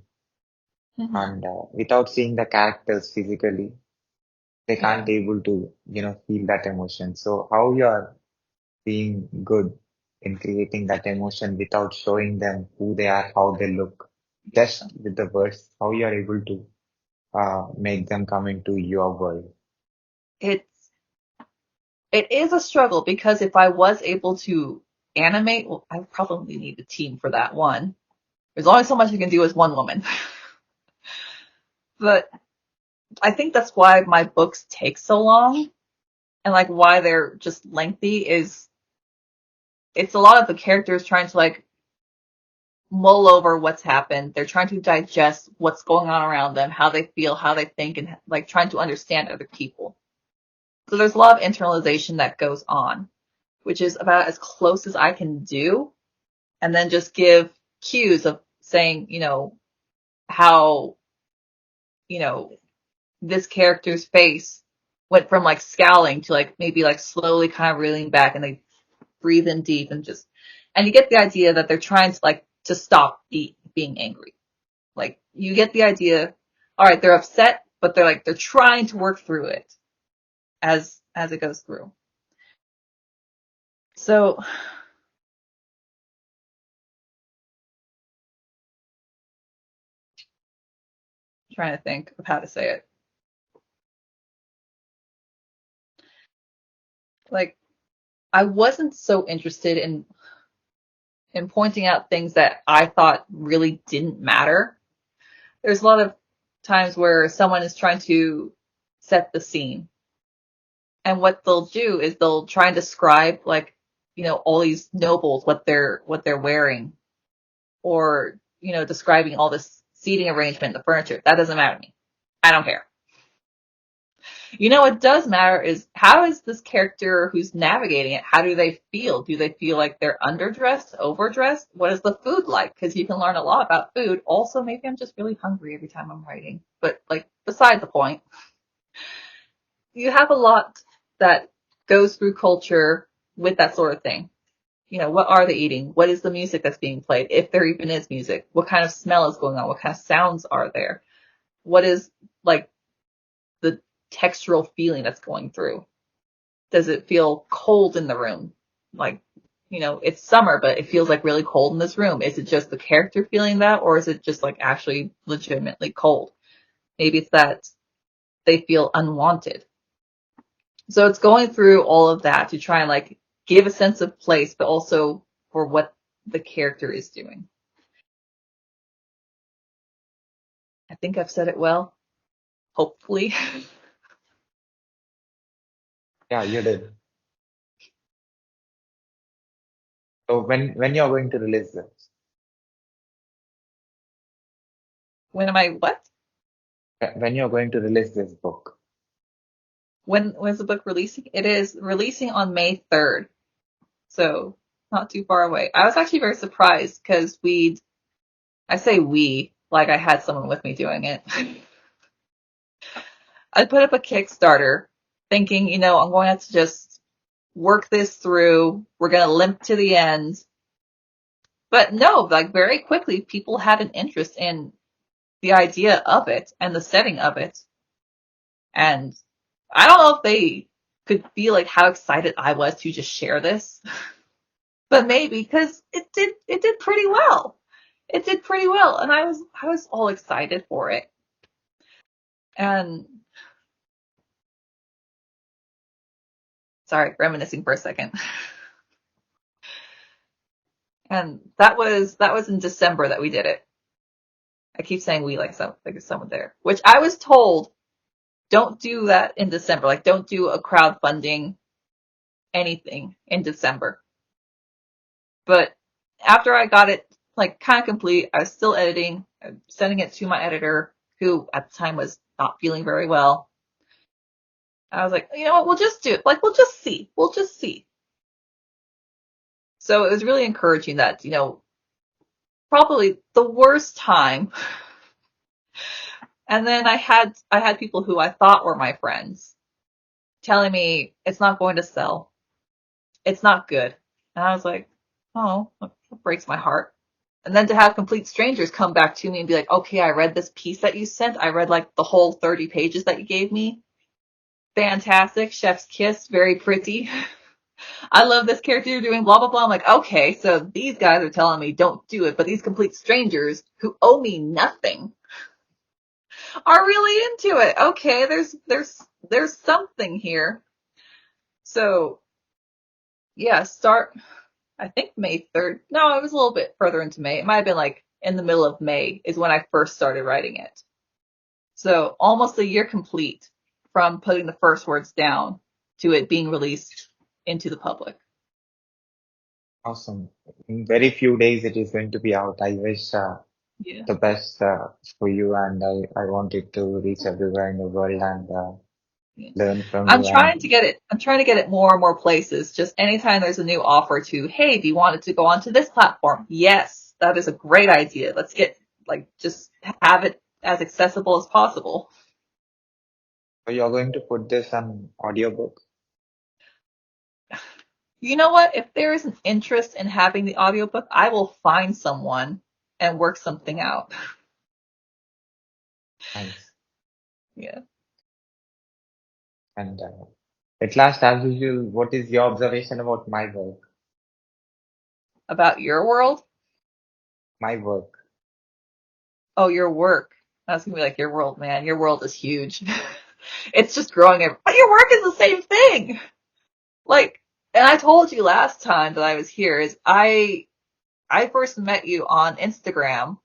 Mm-hmm. and without seeing the characters physically, they Yeah. can't able to feel that emotion. So how you are being good in creating that emotion without showing them who they are, how they look, just with the words, how you are able to make them come into your world. It's, it is a struggle because if I was able to animate, well, I would probably need a team for that one. There's only so much you can do as one woman. But I think that's why my books take so long and like why they're just lengthy is it's a lot of the characters trying to like mull over what's happened. They're trying to digest what's going on around them, how they feel, how they think, and like trying to understand other people. So there's a lot of internalization that goes on, which is about as close as I can do, and then just give cues of saying, how, you know, this character's face went from like scowling to like maybe like slowly kind of reeling back and they breathe in deep and just, and you get the idea that they're trying to like to stop being angry. Like you get the idea, all right, they're upset, but they're trying to work through it as it goes through. So trying to think of how to say it. Like I wasn't so interested in pointing out things that I thought really didn't matter. There's a lot of times where someone is trying to set the scene. And what they'll do is they'll try and describe like, all these nobles, what they're wearing, or, describing all this seating arrangement, the furniture. That doesn't matter to me. I don't care. What does matter is how is this character who's navigating it, how do they feel? Do they feel like they're underdressed, overdressed? What is the food like? Because you can learn a lot about food. Also, maybe I'm just really hungry every time I'm writing. But like, beside the point, you have a lot that goes through culture with that sort of thing. What are they eating? What is the music that's being played? If there even is music, what kind of smell is going on? What kind of sounds are there? What is like the textural feeling that's going through? Does it feel cold in the room? Like, it's summer, but it feels like really cold in this room. Is it just the character feeling that, or is it just like actually legitimately cold? Maybe it's that they feel unwanted. So it's going through all of that to try and like give a sense of place, but also for what the character is doing. I think I've said it well, hopefully. Yeah, you did. So when you're going to release this, When am I what? when you're going to release this book, When's the book releasing? It is releasing on May 3rd. So not too far away. I was actually very surprised because I say we, like I had someone with me doing it. I put up a Kickstarter thinking, I'm going to have to just work this through. We're going to limp to the end. But no, like very quickly, people had an interest in the idea of it and the setting of it. And I don't know if they could feel like how excited I was to just share this, but maybe because it did pretty well. It did pretty well. And I was all excited for it. And sorry, reminiscing for a second. And that was in December that we did it. I keep saying we like there's someone there, which I was told don't do that in December. Like don't do a crowdfunding anything in December. But after I got it like kind of complete, I was still editing, sending it to my editor, who at the time was not feeling very well. I was like, you know what, we'll just do it. Like, we'll just see. We'll just see. So it was really encouraging that, probably the worst time. And then I had people who I thought were my friends telling me it's not going to sell. It's not good. And I was like, oh, that breaks my heart. And then to have complete strangers come back to me and be like, okay, I read this piece that you sent. I read like the whole 30 pages that you gave me. Fantastic. Chef's kiss. Very pretty. I love this character you're doing, blah, blah, blah. I'm like, okay, so these guys are telling me don't do it, but these complete strangers who owe me nothing are really into it. Okay, there's something here. So yeah, start, I think May 3rd. No, it was a little bit further into May. It might have been like in the middle of May is when I first started writing it. So almost a year complete from putting the first words down to it being released into the public. Awesome. In very few days, it is going to be out. I wish Yeah. the best for you, and I want it to reach everywhere in the world and Yeah. learn from I'm you. trying to get it more and more places. Just anytime there's a new offer to, hey, do you want it to go onto this platform? Yes, that is a great idea. Let's just have it as accessible as possible. So you're going to put this on audiobook? You know what? If there is an interest in having the audiobook, I will find someone and work something out. Nice. Yeah. And at last, as usual, what is your observation about my work? About your world? My work. Oh, your work. I was gonna be like, your world, man. Your world is huge. It's just growing. But your work is the same thing. Like, and I told you last time that I was here is I first met you on Instagram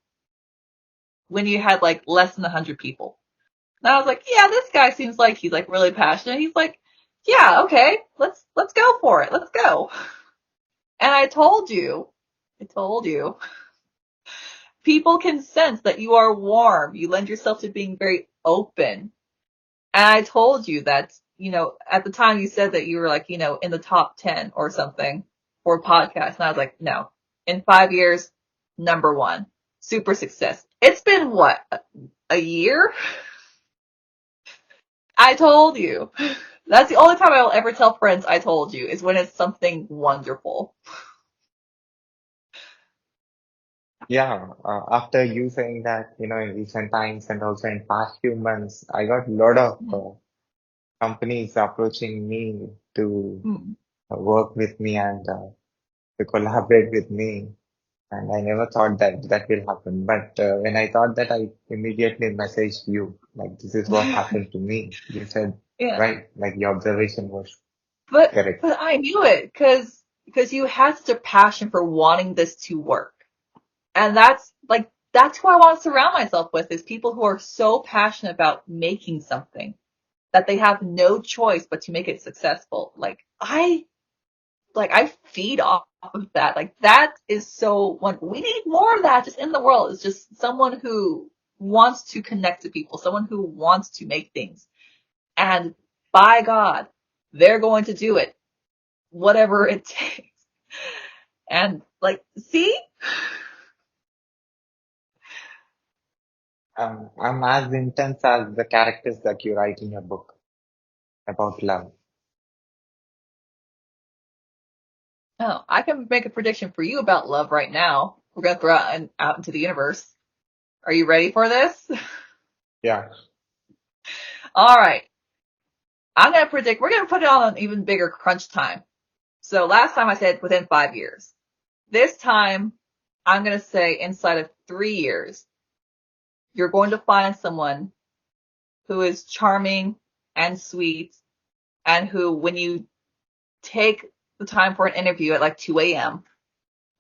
when you had like less than 100 people. And I was like, yeah, this guy seems like he's like really passionate. He's like, yeah, okay, let's go for it. Let's go. And I told you, people can sense that you are warm. You lend yourself to being very open. And I told you that, at the time you said that you were like, in the top 10 or something for podcasts. And I was like, no, in 5 years, number one, super success. It's been what, a year? I told you. That's the only time I will ever tell friends I told you is when it's something wonderful. Yeah, after you saying that, in recent times and also in past few months, I got a lot of companies approaching me to Hmm. work with me and to collaborate with me. And I never thought that that will happen. But when I thought that, I immediately messaged you, like, this is what happened to me. You said, Yeah. right, like your observation was But correct. I knew it because you had such a passion for wanting this to work. And that's who I want to surround myself with is people who are so passionate about making something that they have no choice but to make it successful. I feed off of that. Like that is so wonderful. We need more of that just in the world. It's just someone who wants to connect to people, someone who wants to make things. And by God, they're going to do it, whatever it takes. And see? I'm as intense as the characters that you write in your book about love. Oh, I can make a prediction for you about love right now. We're going to throw it out into the universe. Are you ready for this? Yeah. All right. I'm going to predict, we're going to put it on an even bigger crunch time. So last time I said within 5 years. This time, I'm going to say inside of 3 years, you're going to find someone who is charming and sweet and who, when you take the time for an interview at like 2 a.m.,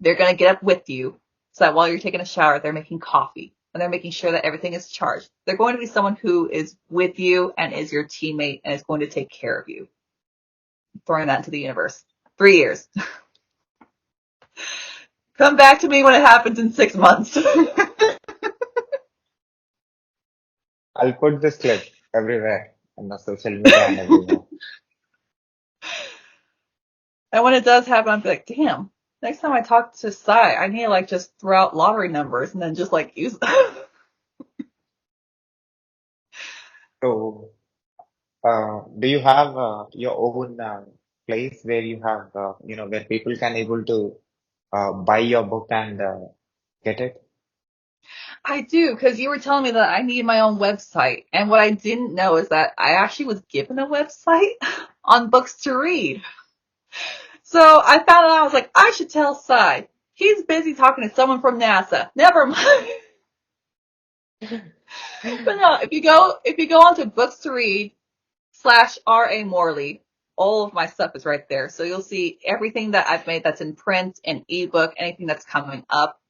they're going to get up with you so that while you're taking a shower, they're making coffee and they're making sure that everything is charged. They're going to be someone who is with you and is your teammate and is going to take care of you. throwing that into the universe. 3 years. Come back to me when it happens in 6 months. I'll put this clip everywhere on the social media and everywhere. And when it does happen, I'm like, damn, next time I talk to Sai, I need to like just throw out lottery numbers and then just like use them. So, do you have your own place where you have, where people can able to buy your book and get it? I do, because you were telling me that I need my own website. And what I didn't know is that I actually was given a website on books to read. So I found out, I was like, I should tell Sai. He's busy talking to someone from NASA. Never mind. But no, if you go onto books to read /RA Morley, all of my stuff is right there. So you'll see everything that I've made that's in print and ebook, anything that's coming up,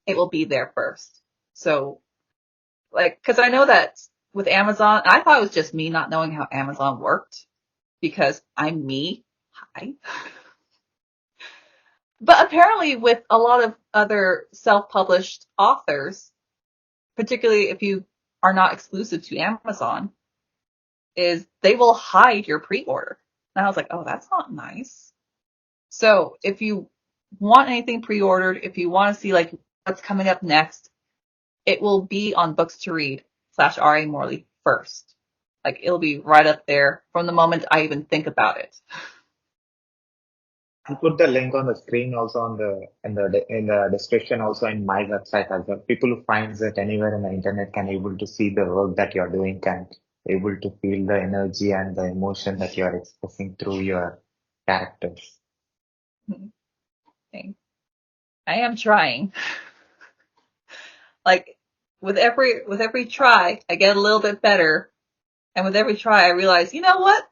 it will be there first. So like, cause I know that with Amazon, I thought it was just me not knowing how Amazon worked because I'm me. Hi. But apparently with a lot of other self-published authors, particularly if you are not exclusive to Amazon, is they will hide your pre-order. And I was like, oh, that's not nice. So if you want anything pre-ordered, if you want to see like what's coming up next, it will be on books to read /RA Morley first. Like it'll be right up there from the moment I even think about it. I'll put the link on the screen also on the description also in my website as well. People who finds it anywhere in the internet can able to see the work that you're doing, can able to feel the energy and the emotion that you're expressing through your characters. Okay. I am trying. Like with every try, I get a little bit better. And with every try, I realize, you know what?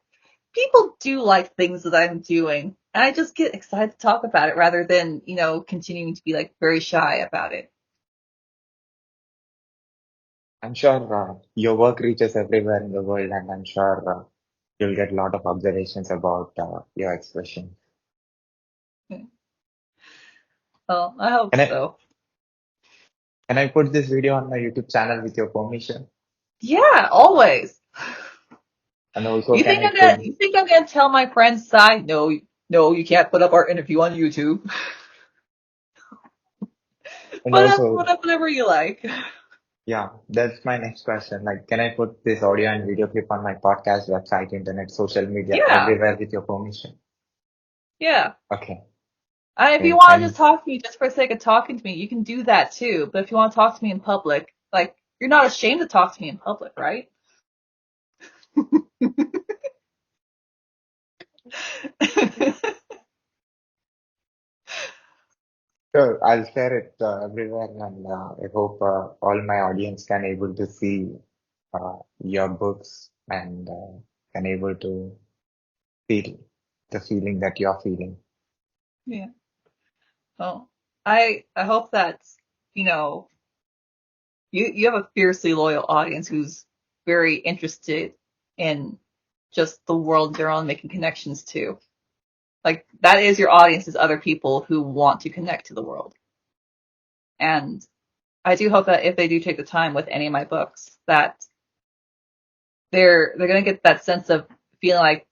People do like things that I'm doing. And I just get excited to talk about it rather than, continuing to be like very shy about it. I'm sure your work reaches everywhere in the world, and I'm sure you'll get a lot of observations about your expression. Well, I hope Can I so. can I put this video on my YouTube channel with your permission? Yeah, always. And also, You can think I I'm gonna put you think I'm gonna tell my friend Sai, no, you can't put up our interview on YouTube. and Put up also whatever you like. Yeah, that's my next question. Like, can I put this audio and video clip on my podcast, website, internet, social media, Yeah, everywhere with your permission? yeah. Okay. If you Okay. want to And just talk to me just for the sake of talking to me, you can do that too. But if you want to talk to me in public, like you're not ashamed to talk to me in public, right? sure, I'll share it everywhere, and I hope all my audience can able to see your books and can able to feel the feeling that you're feeling. Yeah. Well, I hope that you know you have a fiercely loyal audience who's very interested in just the world in general and making connections to. Like that is your audience is other people who want to connect to the world. And I do hope that if they do take the time with any of my books, that they're gonna get that sense of feeling like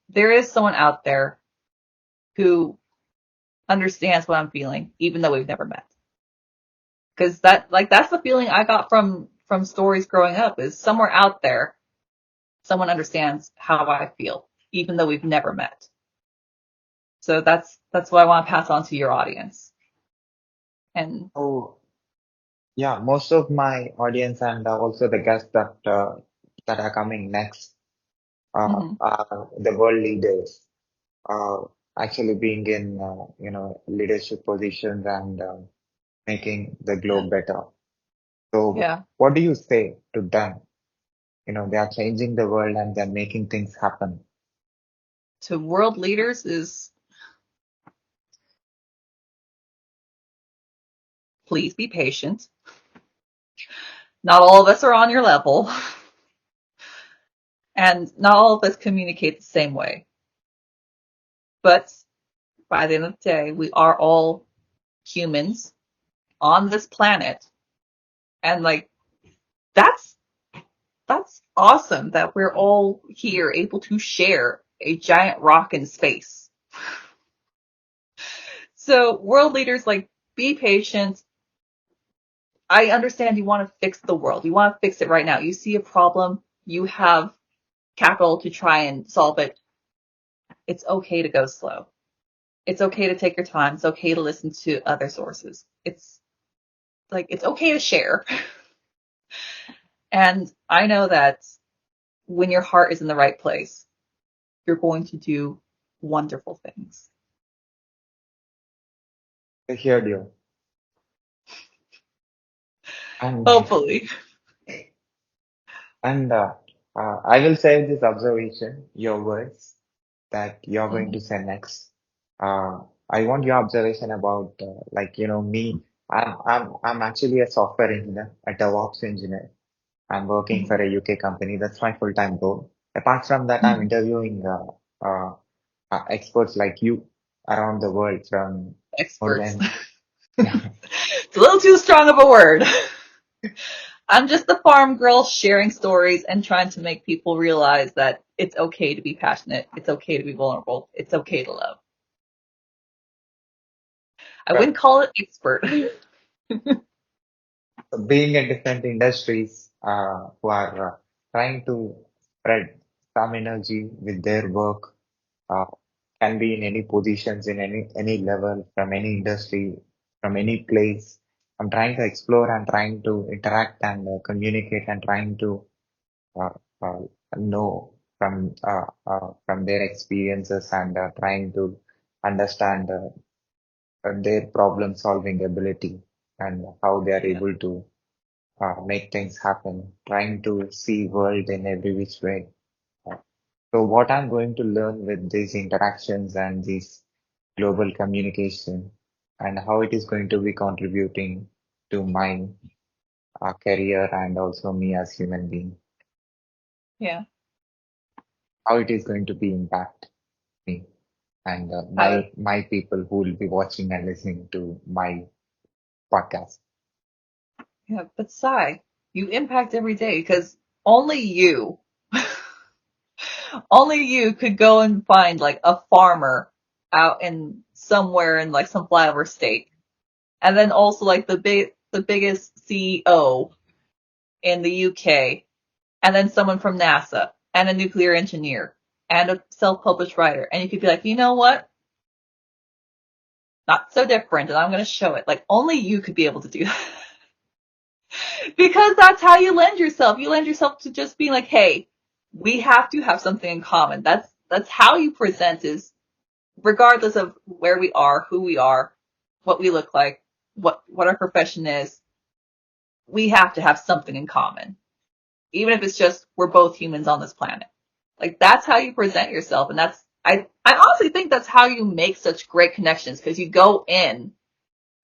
there is someone out there who understands what I'm feeling, even though we've never met. Because that's the feeling I got from stories growing up is somewhere out there, someone understands how I feel, even though we've never met. So that's what I want to pass on to your audience. And Oh, yeah, most of my audience and also the guests that are coming next mhm, are the world leaders. uh, Actually being in leadership positions and making the yeah, globe better. So yeah. what do you say to them? They are changing the world and they're making things happen. To world leaders is please be patient. Not all of us are on your level, and not all of us communicate the same way. But by the end of the day, we are all humans on this planet. And like, that's awesome that we're all here able to share a giant rock in space. So world leaders, like, be patient. I understand you want to fix the world. You want to fix it right now. You see a problem. You have capital to try and solve it. It's okay to go slow. It's okay to take your time. It's okay to listen to other sources. It's okay to share. And I know that when your heart is in the right place, you're going to do wonderful things. I heard you. And, Hopefully. and I will say this observation, your words that you're going to say next. I want your observation about, me. I'm actually a software engineer, a DevOps engineer. I'm working for a UK company. That's my full-time role. Apart from that, I'm interviewing, experts like you around the world from more Experts. than, It's a little too strong of a word. I'm just the farm girl sharing stories and trying to make people realize that it's okay to be passionate. It's okay to be vulnerable. It's okay to love. I wouldn't call it expert. being in different industries, who are trying to spread some energy with their work, uh, can be in any positions, in any level, from any industry, from any place. I'm trying to explore and trying to interact and communicate and trying to uh, uh, know from their experiences and trying to understand their problem solving ability and how they are Yeah. able to make things happen, trying to see world in every which way. Uh, So what I'm going to learn with these interactions and this global communication and how it is going to be contributing to my career and also me as human being, Yeah. how it is going to be impact me and I, my people who will be watching and listening to my podcast. yeah. But Sai, you impact every day because only you, only you could go and find like a farmer out in somewhere in like some flyover state. And then also like the biggest CEO in the UK, and then someone from NASA, and a nuclear engineer, and a self-published writer. And you could be like, you know what? Not so different, and I'm going to show it. Like, only you could be able to do that. Because that's how you lend yourself. You lend yourself to just being like, hey, we have to have something in common. That's how you present, is regardless of where we are, who we are, what we look like, what our profession is, we have to have something in common. Even if it's just we're both humans on this planet. Like, that's how you present yourself. And I honestly think that's how you make such great connections, because you go in,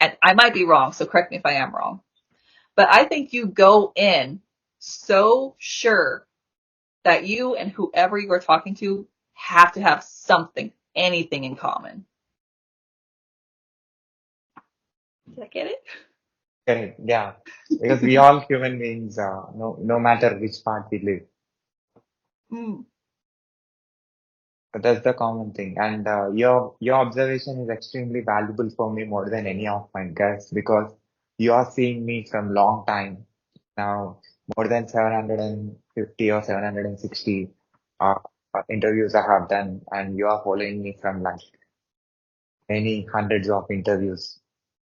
and I might be wrong, so correct me if I am wrong, but I think you go in so sure that you and whoever you are talking to have to have something, anything in common. Did I get it? Correct. Yeah, because we all human beings, no matter which part we live. Mm. But that's the common thing. And your observation is extremely valuable for me more than any of my guests because you are seeing me from long time now, more than 750 or 760 uh, interviews I have done, and you are following me from like many hundreds of interviews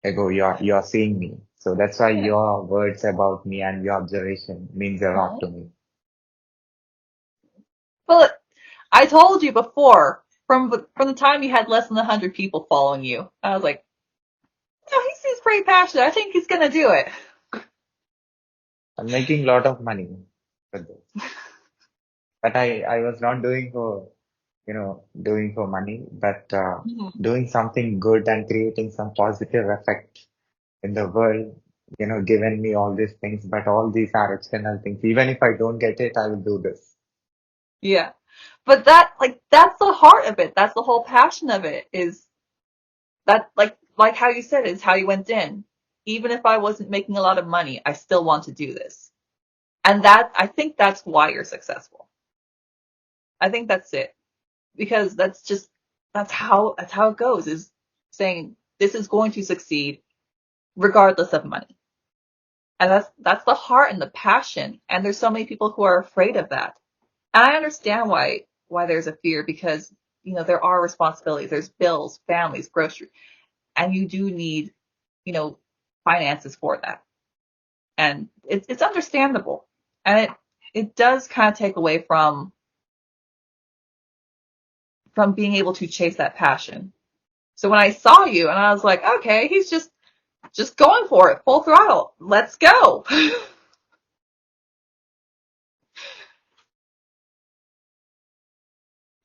ago. You are seeing me, so that's why Yeah. your words about me and your observation means a lot to me. Well, I told you before, from the time you had less than 100 people following you, I was like, no, he seems pretty passionate. I think he's gonna do it. I'm making a lot of money with this. But I was not doing for, doing for money, but Mhm. doing something good and creating some positive effect in the world, given me all these things, but all these are external things. Even if I don't get it, I will do this. Yeah. But that's the heart of it. That's the whole passion of it, is that, like how you said, is how you went in. Even if I wasn't making a lot of money, I still want to do this. And I think that's why you're successful. I think that's it. Because that's how it goes, is saying this is going to succeed regardless of money. And that's the heart and the passion. And there's so many people who are afraid of that. And I understand why there's a fear, because there are responsibilities, there's bills, families, groceries, and you do need, you know, finances for that. And it's understandable. And it does kind of take away from being able to chase that passion. So when I saw you and I was like, okay, he's just going for it, full throttle. Let's go.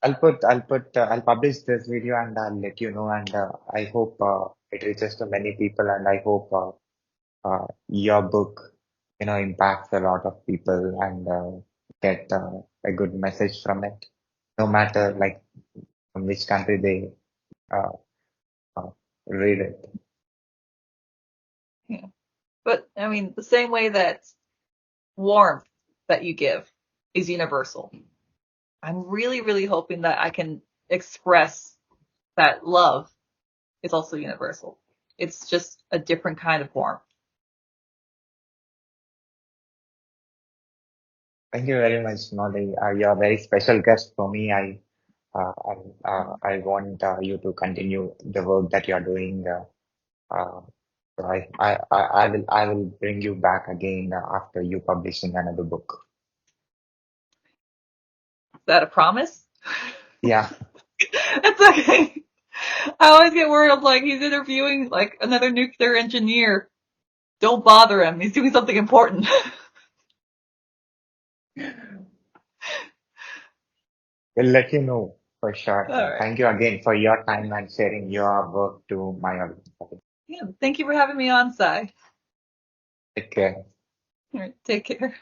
I'll publish this video and I'll let you know. And I hope it reaches to many people. And I hope your book, impacts a lot of people and get a good message from it, no matter like from which country they uh, uh, read it. Yeah. But I mean, the same way that warmth that you give is universal, I'm really, really hoping that I can express that love is also universal. It's just a different kind of warmth. Thank you very much, Molly. You're a very special guest for me. I want you to continue the work that you're doing. Uh, so I will bring you back again after you publishing another book. Is that a promise? Yeah. It's okay. I always get worried. I'm like, he's interviewing like another nuclear engineer. Don't bother him. He's doing something important. We'll let you know for sure. All right. Thank you again for your time and sharing your work to my audience. Yeah. Thank you for having me on, Sai. Take care. All right. Take care.